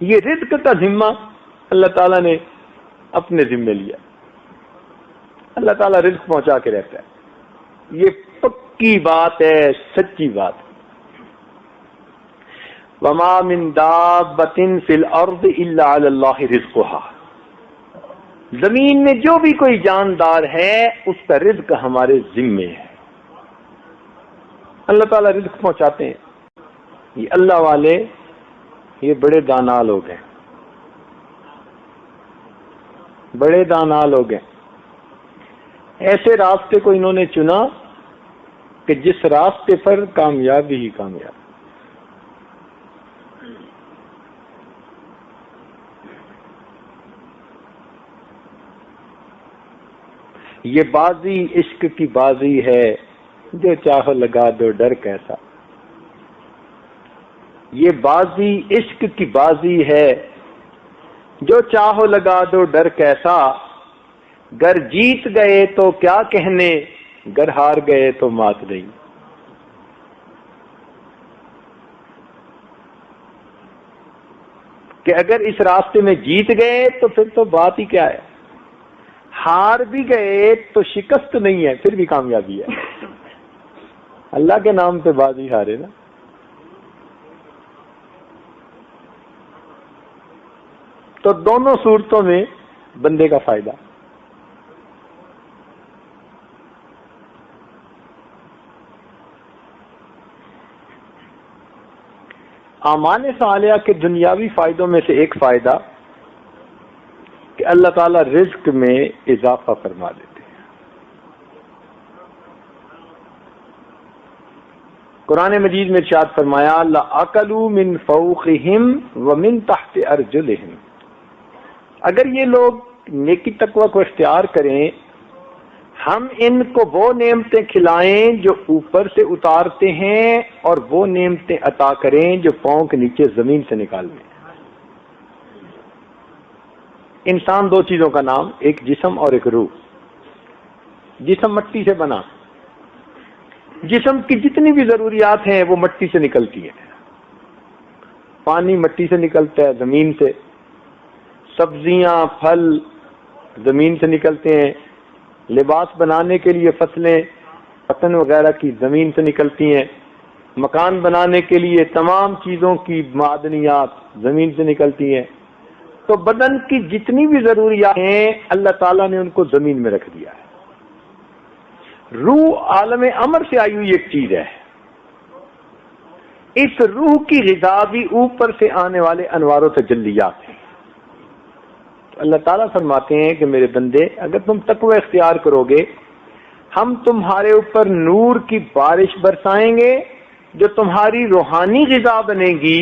یہ رزق کا ذمہ اللہ تعالیٰ نے اپنے ذمے لیا. اللہ تعالیٰ رزق پہنچا کے رہتا ہے، یہ پکی بات ہے، سچی بات. وما من دابۃ فی الارض الا علی اللہ رزقها، زمین میں جو بھی کوئی جاندار ہے اس کا رزق ہمارے ذمے ہے. اللہ تعالیٰ رزق پہنچاتے ہیں. یہ اللہ والے یہ بڑے دانا لوگ ہیں، بڑے دانا لوگ ہیں. ایسے راستے کو انہوں نے چنا کہ جس راستے پر کامیابی ہی کامیاب. یہ بازی عشق کی بازی ہے، جو چاہو لگا دو ڈر کیسا. یہ بازی عشق کی بازی ہے، جو چاہو لگا دو ڈر کیسا. گر جیت گئے تو کیا کہنے، گر ہار گئے تو مات نہیں. کہ اگر اس راستے میں جیت گئے تو پھر تو بات ہی کیا ہے، ہار بھی گئے تو شکست نہیں ہے، پھر بھی کامیابی ہے. اللہ کے نام پہ بازی ہارے نا. تو دونوں صورتوں میں بندے کا فائدہ. اعمال صالحہ کے دنیاوی فائدوں میں سے ایک فائدہ کہ اللہ تعالیٰ رزق میں اضافہ فرما دیتے ہیں. قرآن مجید میں ارشاد فرمایا لَأَكَلُوا مِن فَوْقِهِمْ وَمِن تَحْتِ أَرْجُلِهِمْ. اگر یہ لوگ نیکی تقوی کو اختیار کریں، ہم ان کو وہ نعمتیں کھلائیں جو اوپر سے اتارتے ہیں اور وہ نعمتیں عطا کریں جو پاؤں کے نیچے زمین سے نکال دیں. انسان دو چیزوں کا نام، ایک جسم اور ایک روح. جسم مٹی سے بنا، جسم کی جتنی بھی ضروریات ہیں وہ مٹی سے نکلتی ہیں. پانی مٹی سے نکلتا ہے، زمین سے. سبزیاں پھل زمین سے نکلتے ہیں. لباس بنانے کے لیے فصلیں پتن وغیرہ کی زمین سے نکلتی ہیں. مکان بنانے کے لیے تمام چیزوں کی معدنیات زمین سے نکلتی ہیں. تو بدن کی جتنی بھی ضروریات ہیں اللہ تعالیٰ نے ان کو زمین میں رکھ دیا ہے. روح عالم امر سے آئی ہوئی ایک چیز ہے. اس روح کی غذا بھی اوپر سے آنے والے انوار و تجلیات ہیں. تو اللہ تعالیٰ فرماتے ہیں کہ میرے بندے اگر تم تقوی اختیار کرو گے، ہم تمہارے اوپر نور کی بارش برسائیں گے جو تمہاری روحانی غذا بنے گی،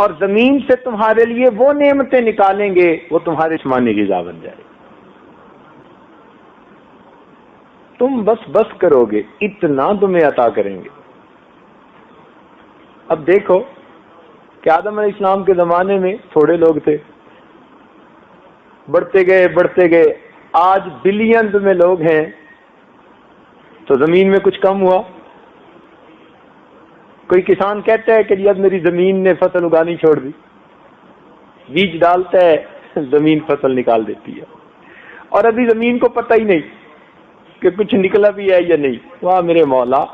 اور زمین سے تمہارے لیے وہ نعمتیں نکالیں گے وہ تمہارے جسمانی غذا بن جائے. تم بس کرو گے، اتنا تمہیں عطا کریں گے. اب دیکھو کہ آدم علیہ السلام کے زمانے میں تھوڑے لوگ تھے، بڑھتے گئے، آج بلینز میں لوگ ہیں. تو زمین میں کچھ کم ہوا. کوئی کسان کہتا ہے کہ جی اب میری زمین نے فصل اگانی چھوڑ دی، بیج ڈالتا ہے زمین فصل نکال دیتی ہے، اور ابھی زمین کو پتہ ہی نہیں کہ کچھ نکلا بھی ہے یا نہیں. واہ میرے مولا،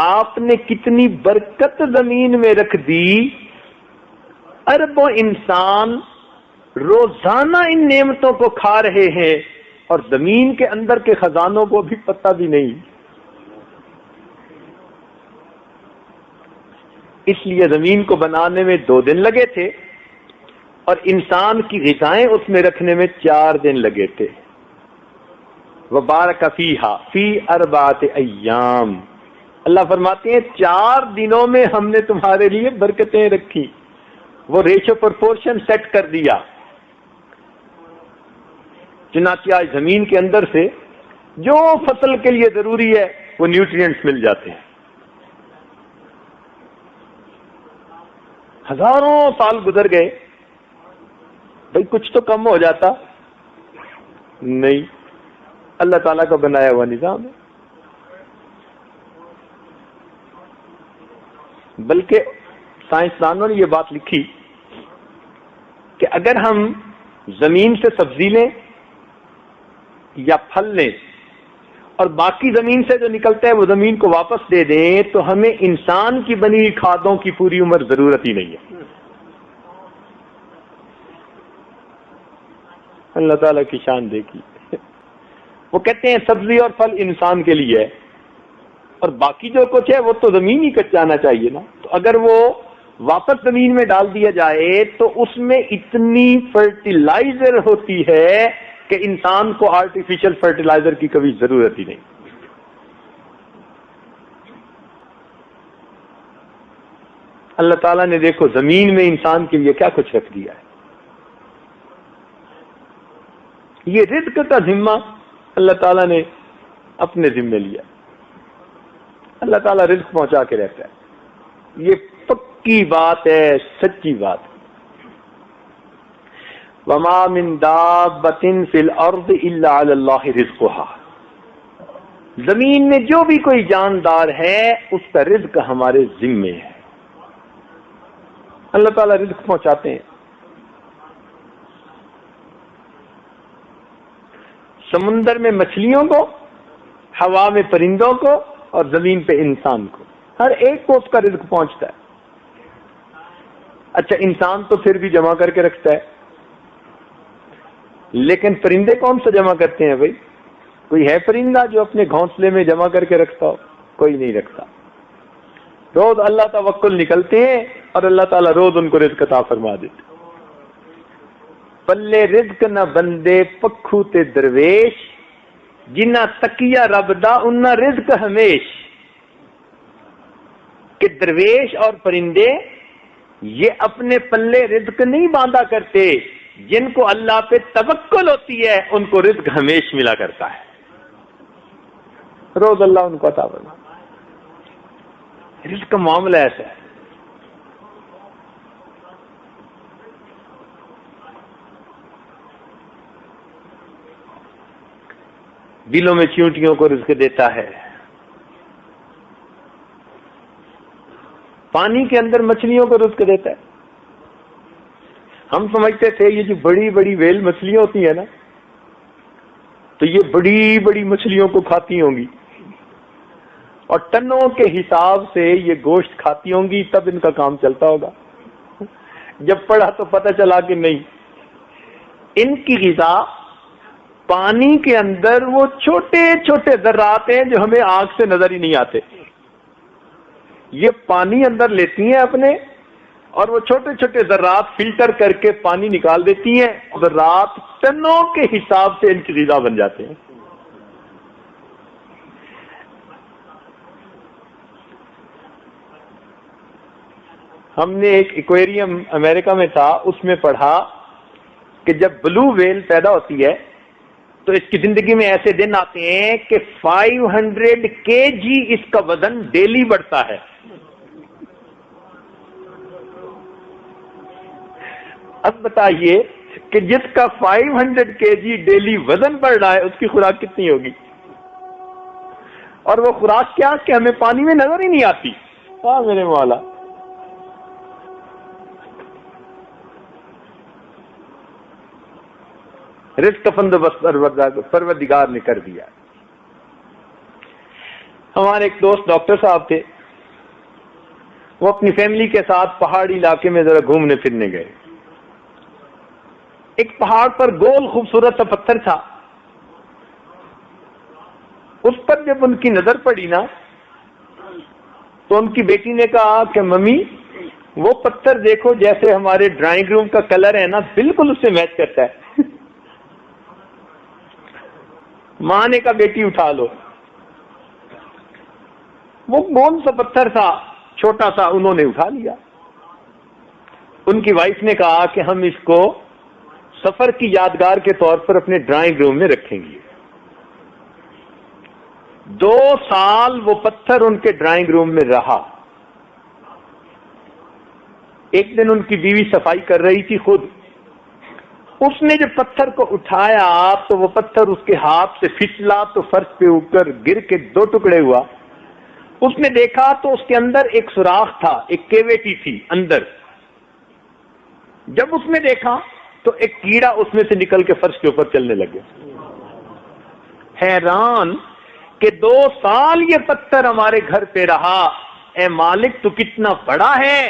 آپ نے کتنی برکت زمین میں رکھ دی. اربوں انسان روزانہ ان نعمتوں کو کھا رہے ہیں اور زمین کے اندر کے خزانوں کو بھی پتہ بھی نہیں. اس لیے زمین کو بنانے میں 2 دن لگے تھے اور انسان کی غذائیں اس میں رکھنے میں 4 دن لگے تھے. وبارک فیہا فی 4 ایام. اللہ فرماتے ہیں 4 دنوں میں ہم نے تمہارے لیے برکتیں رکھی. وہ ریشو پرپورشن سیٹ کر دیا. چنانچہ آج زمین کے اندر سے جو فصل کے لیے ضروری ہے وہ نیوٹرینٹس مل جاتے ہیں. ہزاروں سال گزر گئے، بھئی کچھ تو کم ہو جاتا نہیں. اللہ تعالیٰ کا بنایا ہوا نظام ہے. بلکہ سائنسدانوں نے یہ بات لکھی کہ اگر ہم زمین سے سبزی لیں یا پھل لیں اور باقی زمین سے جو نکلتا ہے وہ زمین کو واپس دے دیں تو ہمیں انسان کی بنی ہوئی کھادوں کی پوری عمر ضرورت ہی نہیں ہے. اللہ تعالیٰ کی شان دیکھی. وہ کہتے ہیں سبزی اور پھل انسان کے لیے ہے اور باقی جو کچھ ہے وہ تو زمین ہی کٹ جانا چاہیے نا. تو اگر وہ واپس زمین میں ڈال دیا جائے تو اس میں اتنی فرٹیلائزر ہوتی ہے کہ انسان کو آرٹیفیشل فرٹیلائزر کی کبھی ضرورت ہی نہیں. اللہ تعالیٰ نے دیکھو زمین میں انسان کے لیے کیا کچھ رکھ دیا ہے. یہ رزق کا ذمہ اللہ تعالیٰ نے اپنے ذمے لیا. اللہ تعالیٰ رزق پہنچا کے رہتا ہے. یہ پکی بات ہے, سچی بات ہے. وَمَا مِن دَابَّةٍ فِي الْأَرْضِ إِلَّا عَلَى اللَّهِ رِزْقُهَا. زمین میں جو بھی کوئی جاندار ہے اس کا رزق ہمارے ذمے ہے. اللہ تعالیٰ رزق پہنچاتے ہیں. سمندر میں مچھلیوں کو, ہوا میں پرندوں کو اور زمین پہ انسان کو, ہر ایک کو اس کا رزق پہنچتا ہے. اچھا انسان تو پھر بھی جمع کر کے رکھتا ہے, لیکن پرندے کون سا جمع کرتے ہیں بھائی؟ کوئی ہے پرندہ جو اپنے گھونسلے میں جمع کر کے رکھتا ہو؟ کوئی نہیں رکھتا. روز اللہ توکل نکلتے ہیں اور اللہ تعالیٰ روز ان کو رزق عطا فرما دیتے. پلے رزق نہ بندے پکھو تے درویش, جنہ تکیا رب دا انہ رزق ہمیش. کہ درویش اور پرندے یہ اپنے پلے رزق نہیں باندھا کرتے, جن کو اللہ پہ توکل ہوتی ہے ان کو رزق ہمیش ملا کرتا ہے. روز اللہ ان کو عطا فرما. رزق کا معاملہ ایسا ہے. بلوں میں چیونٹیوں کو رزق دیتا ہے, پانی کے اندر مچھلیوں کو رزق دیتا ہے. ہم سمجھتے تھے یہ جو بڑی بڑی ویل مچھلیاں ہوتی ہیں نا تو یہ بڑی بڑی مچھلیوں کو کھاتی ہوں گی اور ٹنوں کے حساب سے یہ گوشت کھاتی ہوں گی, تب ان کا کام چلتا ہوگا. جب پڑھا تو پتہ چلا کہ نہیں, ان کی غذا پانی کے اندر وہ چھوٹے چھوٹے ذرات ہیں جو ہمیں آنکھ سے نظر ہی نہیں آتے. یہ پانی اندر لیتی ہیں اپنے اور وہ چھوٹے چھوٹے ذرات فلٹر کر کے پانی نکال دیتی ہیں. ذرات ٹنوں کے حساب سے ان کی غذا بن جاتے ہیں. ہم نے ایک ایکویریم امریکہ میں تھا, اس میں پڑھا کہ جب بلو ویل پیدا ہوتی ہے تو اس کی زندگی میں ایسے دن آتے ہیں کہ 500 kg اس کا وزن ڈیلی بڑھتا ہے. اب بتائیے کہ جس کا 500 kg ڈیلی وزن بڑھ رہا ہے اس کی خوراک کتنی ہوگی؟ اور وہ خوراک کیا کہ ہمیں پانی میں نظر ہی نہیں آتی. ہاں میرے مولا, رزق کا بندوبست پروردگار نے کر دیا. ہمارے ایک دوست ڈاکٹر صاحب تھے, وہ اپنی فیملی کے ساتھ پہاڑی علاقے میں ذرا گھومنے پھرنے گئے. ایک پہاڑ پر گول خوبصورت سا پتھر تھا. اس پر جب ان کی نظر پڑی نا تو ان کی بیٹی نے کہا کہ ممی وہ پتھر دیکھو, جیسے ہمارے ڈرائنگ روم کا کلر ہے نا بالکل اس سے میچ کرتا ہے. ماں نے کہا بیٹی اٹھا لو. وہ گول سا پتھر تھا, چھوٹا سا, انہوں نے اٹھا لیا. ان کی وائف نے کہا کہ ہم اس کو سفر کی یادگار کے طور پر اپنے ڈرائنگ روم میں رکھیں گے. 2 سال وہ پتھر ان کے ڈرائنگ روم میں رہا. ایک دن ان کی بیوی صفائی کر رہی تھی خود. اس نے جب پتھر کو اٹھایا تو وہ پتھر اس کے ہاتھ سے پھسلا تو فرش پہ اوپر گر کے 2 ٹکڑے ہوا. اس نے دیکھا تو اس کے اندر ایک سوراخ تھا, ایک کیویٹی تھی اندر. جب اس میں دیکھا تو ایک کیڑا اس میں سے نکل کے فرش کے اوپر چلنے لگے. حیران کہ 2 سال یہ پتھر ہمارے گھر پہ رہا، اے مالک تو کتنا بڑا ہے،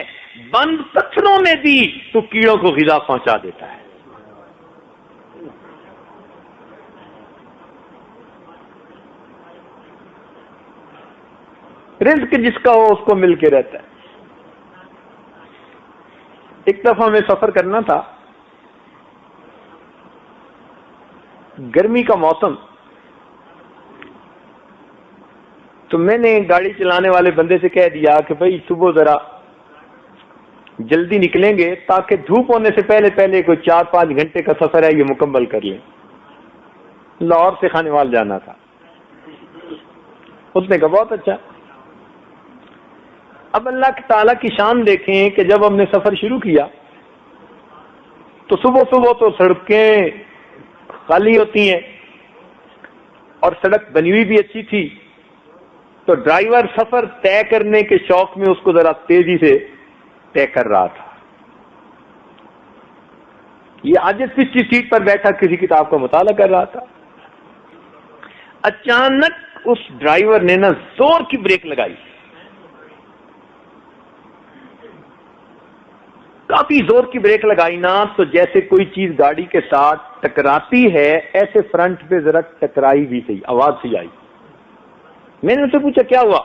بند پتھروں میں بھی تو کیڑوں کو غذا پہنچا دیتا ہے. رزق جس کا ہو اس کو مل کے رہتا ہے. ایک دفعہ ہمیں سفر کرنا تھا، گرمی کا موسم، تو میں نے گاڑی چلانے والے بندے سے کہہ دیا کہ بھائی صبح ذرا جلدی نکلیں گے تاکہ دھوپ ہونے سے پہلے پہلے کوئی 4-5 گھنٹے کا سفر ہے یہ مکمل کر لیں. لاہور سے خانیوال جانا تھا. اس نے کہا بہت اچھا. اب اللہ تعالیٰ کی شان دیکھیں کہ جب ہم نے سفر شروع کیا تو صبح صبح تو سڑکیں خالی ہوتی ہیں اور سڑک بنی ہوئی بھی اچھی تھی، تو ڈرائیور سفر طے کرنے کے شوق میں اس کو ذرا تیزی سے طے کر رہا تھا. یہ عاجز پچھلی سیٹ پر بیٹھا کسی کتاب کا مطالعہ کر رہا تھا. اچانک اس ڈرائیور نے نا زور کی بریک لگائی، کافی زور کی بریک لگائی نا تو جیسے کوئی چیز گاڑی کے ساتھ ٹکراتی ہے ایسے فرنٹ پہ ذرا ٹکرائی بھی صحیح، آواز سی آئی. میں نے ان سے پوچھا کیا ہوا؟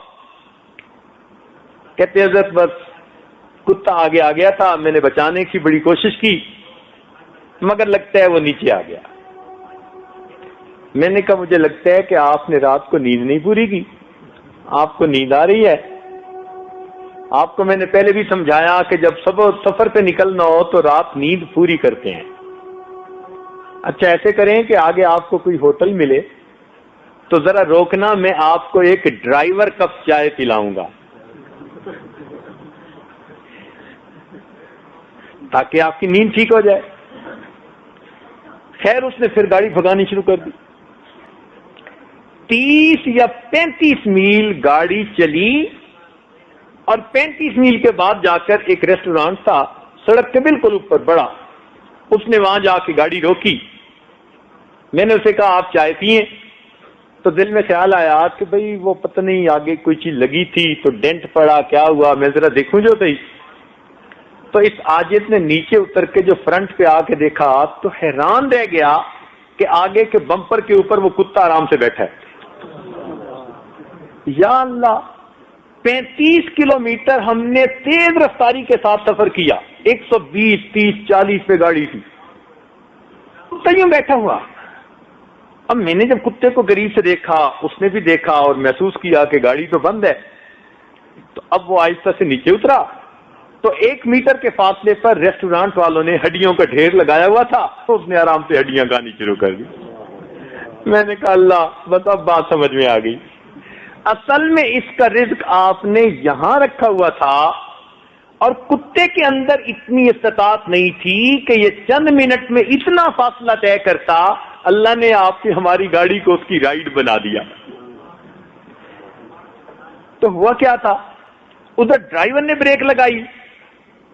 کہتے حضرت بس کتا آگے آ گیا تھا، میں نے بچانے کی بڑی کوشش کی مگر لگتا ہے وہ نیچے آ گیا. میں نے کہا مجھے لگتا ہے کہ آپ نے رات کو نیند نہیں پوری کی، آپ کو نیند آ رہی ہے. آپ کو میں نے پہلے بھی سمجھایا کہ جب سفر پہ نکلنا ہو تو رات نیند پوری کرتے ہیں. اچھا ایسے کریں کہ آگے آپ کو کوئی ہوٹل ملے تو ذرا روکنا، میں آپ کو ایک ڈرائیور کپ چائے پلاؤں گا تاکہ آپ کی نیند ٹھیک ہو جائے. خیر اس نے پھر گاڑی بھگانی شروع کر دی. 30 یا 35 میل گاڑی چلی اور 35 میل کے بعد جا کر ایک ریسٹورانٹ تھا سڑک کے بالکل اوپر بڑا. اس نے وہاں جا کے گاڑی روکی. میں نے اسے کہا آپ چائے پیئیں، تو دل میں خیال آیا کہ بھئی وہ پتہ نہیں آگے کوئی چیز لگی تھی تو ڈینٹ پڑا، کیا ہوا، میں ذرا دیکھوں جو صحیح. تو اس عاجز نے نیچے اتر کے جو فرنٹ پہ آ کے دیکھا تو حیران رہ گیا کہ آگے کے بمپر کے اوپر وہ کتا آرام سے بیٹھا ہے. یا اللہ، 35 کلومیٹر ہم نے تیز رفتاری کے ساتھ سفر کیا، 120 30 40 پہ گاڑی تھی، کتا یوں بیٹھا ہوا. اب میں نے جب کتے کو قریب سے دیکھا، اس نے بھی دیکھا اور محسوس کیا کہ گاڑی تو بند ہے، تو اب وہ آہستہ سے نیچے اترا تو 1 میٹر کے فاصلے پر ریسٹورانٹ والوں نے ہڈیوں کا ڈھیر لگایا ہوا تھا تو اس نے آرام سے ہڈیاں کھانی شروع کر دی. میں نے کہا اللہ بس اب بات سمجھ میں آ گئی. اصل میں اس کا رزق آپ نے یہاں رکھا ہوا تھا اور کتے کے اندر اتنی استطاعت نہیں تھی کہ یہ چند منٹ میں اتنا فاصلہ طے کرتا. اللہ نے آپ کی ہماری گاڑی کو اس کی رائڈ بنا دیا. تو ہوا کیا تھا، ادھر ڈرائیور نے بریک لگائی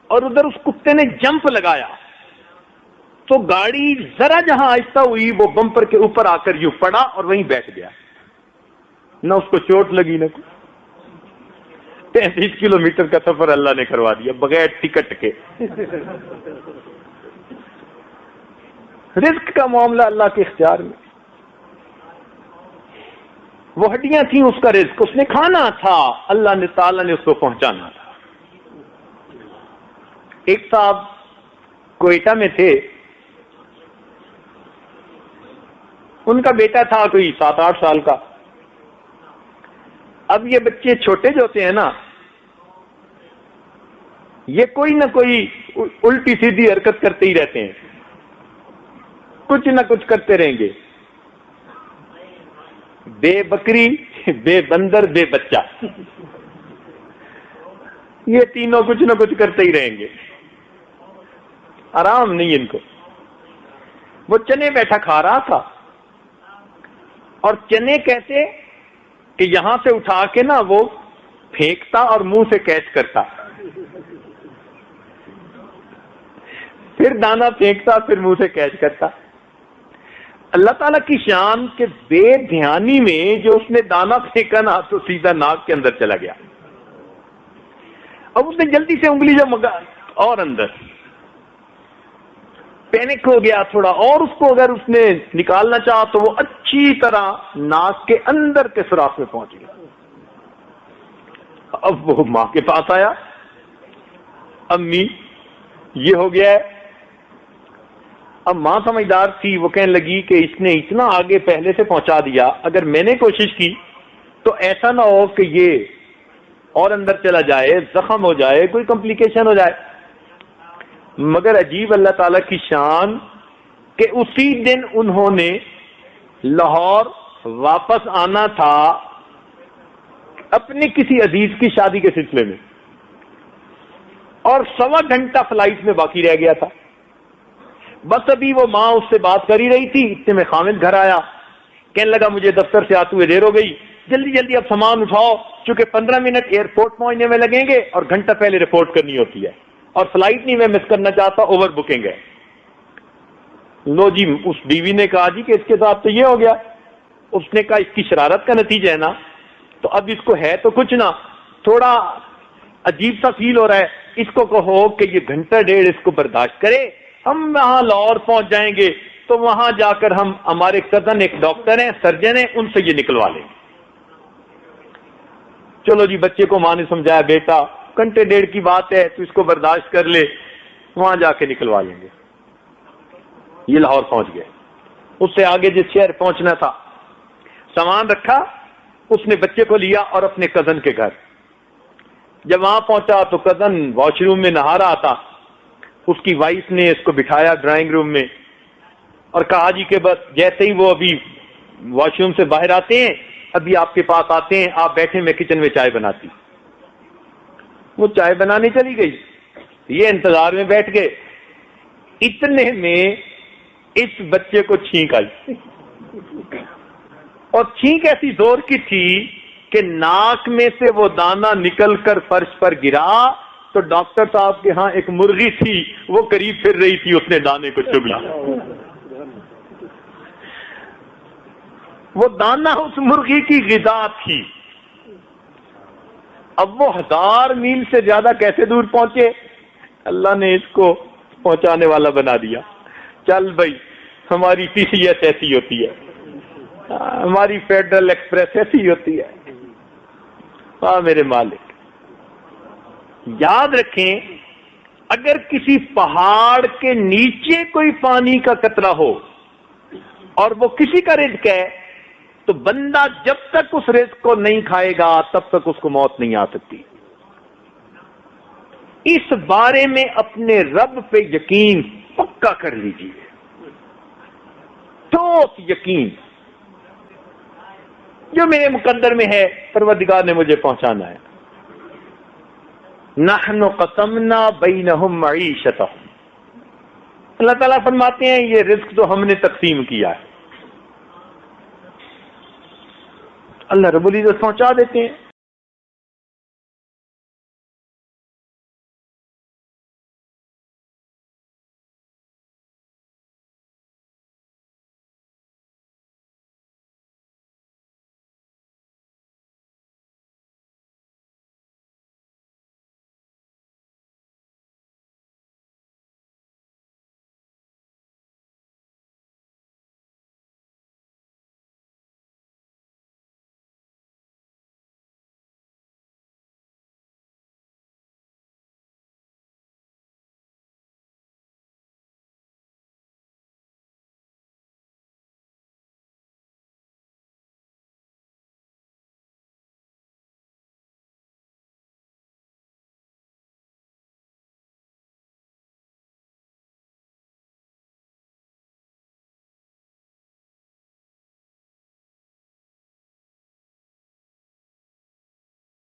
اور ادھر اس کتے نے جمپ لگایا تو گاڑی ذرا جہاں آہستہ ہوئی وہ بمپر کے اوپر آ کر یوں پڑا اور وہیں بیٹھ گیا. نہ اس کو چوٹ لگی نہ کوئی. 35 کلومیٹر کا سفر اللہ نے کروا دیا بغیر ٹکٹ کے. رزق کا معاملہ اللہ کے اختیار میں. وہ ہڈیاں تھیں اس کا رزق، اس نے کھانا تھا، اللہ نے تعالیٰ نے اس کو پہنچانا تھا. ایک صاحب کوئٹہ میں تھے، ان کا بیٹا تھا کوئی 7-8 سال کا. اب یہ بچے چھوٹے جو ہوتے ہیں نا، یہ کوئی نہ کوئی الٹی سیدھی حرکت کرتے ہی رہتے ہیں، کچھ نہ کچھ کرتے رہیں گے. بے بکری، بے بندر، بے بچہ، یہ تینوں کچھ نہ کچھ کرتے ہی رہیں گے، آرام نہیں ان کو. وہ چنے بیٹھا کھا رہا تھا اور چنے کیسے کہ یہاں سے اٹھا کے نا وہ پھینکتا اور منہ سے کیچ کرتا. پھر دانا پھینکتا، پھر منہ سے کیچ کرتا. اللہ تعالیٰ کی شان کے بے دھیانی میں جو اس نے دانا پھینکا نا تو سیدھا ناک کے اندر چلا گیا. اب اس نے جلدی سے انگلی جب اور اندر پینک ہو گیا تھوڑا، اور اس کو اگر اس نے نکالنا چاہا تو وہ اچھی طرح ناک کے اندر کے سوراخ میں پہنچ گیا. اب وہ ماں کے پاس آیا، امی یہ ہو گیا ہے. اب ماں سمجھدار تھی، وہ کہنے لگی کہ اس نے اتنا آگے پہلے سے پہنچا دیا، اگر میں نے کوشش کی تو ایسا نہ ہو کہ یہ اور اندر چلا جائے، زخم ہو جائے، کوئی کمپلیکیشن ہو جائے. مگر عجیب اللہ تعالیٰ کی شان کہ اسی دن انہوں نے لاہور واپس آنا تھا اپنے کسی عزیز کی شادی کے سلسلے میں، اور 1.25 گھنٹہ فلائٹ میں باقی رہ گیا تھا. بس ابھی وہ ماں اس سے بات کر ہی رہی تھی، اتنے میں خامد گھر آیا، کہنے لگا مجھے دفتر سے آتے ہوئے دیر ہو گئی، جلدی جلدی اب سامان اٹھاؤ، چونکہ 15 منٹ ایئرپورٹ پہنچنے میں لگیں گے اور گھنٹہ پہلے رپورٹ کرنی ہوتی ہے، اور فلائٹ نہیں میں مس کرنا چاہتا، اوور بکنگ ہے. لو جی، اس بیوی نے کہا جی کہ اس کے ساتھ تو یہ ہو گیا. اس نے کہا اس کی شرارت کا نتیجہ ہے نا، تو اب اس کو ہے تو کچھ نہ، تھوڑا عجیب سا فیل ہو رہا ہے، اس کو کہو کہ یہ گھنٹہ ڈیڑھ اس کو برداشت کرے، ہم وہاں لاہور پہنچ جائیں گے تو وہاں جا کر ہم، ہمارے کزن ایک ڈاکٹر ہیں، سرجن ہیں، ان سے یہ نکلوا لیں گے. چلو جی، بچے کو ماں نے سمجھایا بیٹا گھنٹے ڈیڑھ کی بات ہے تو اس کو برداشت کر لے، وہاں جا کے نکلوا لیں گے. یہ لاہور پہنچ گئے. اس سے آگے جس شہر پہنچنا تھا سامان رکھا، اس نے بچے کو لیا اور اپنے کزن کے گھر. جب وہاں پہنچا تو کزن واش روم میں نہا رہا تھا. اس کی وائف نے اس کو بٹھایا ڈرائنگ روم میں اور کہا جی کہ بس جیسے ہی وہ ابھی واش روم سے باہر آتے ہیں ابھی آپ کے پاس آتے ہیں، آپ بیٹھے، میں کچن میں چائے بناتی. وہ چائے بنانے چلی گئی، یہ انتظار میں بیٹھ گئے. اتنے میں اس بچے کو چھینک آئی، اور چھینک ایسی زور کی تھی کہ ناک میں سے وہ دانا نکل کر فرش پر گرا. تو ڈاکٹر صاحب کے ہاں ایک مرغی تھی، وہ قریب پھر رہی تھی، اس نے دانے کو چگ لیا. وہ دانا اس مرغی کی غذا تھی. اب وہ 1000 میل سے زیادہ کیسے دور پہنچے؟ اللہ نے اس کو پہنچانے والا بنا دیا. چل بھائی، ہماری ٹی سی ایس ایسی ہوتی ہے، ہماری فیڈرل ایکسپریس ایسی ہوتی ہے. ہاں میرے مالک، یاد رکھیں اگر کسی پہاڑ کے نیچے کوئی پانی کا قطرہ ہو اور وہ کسی کا رزق ہے تو بندہ جب تک اس رزق کو نہیں کھائے گا تب تک اس کو موت نہیں آ سکتی. اس بارے میں اپنے رب پہ یقین پکا کر لیجیے، ٹھوس یقین، جو میرے مقدر میں ہے پروردگار نے مجھے پہنچانا ہے. نحن قسمنا بینہم معیشتہم، اللہ تعالیٰ فرماتے ہیں یہ رزق جو ہم نے تقسیم کیا ہے، اللہ رب العزت پہنچا دیتے ہیں.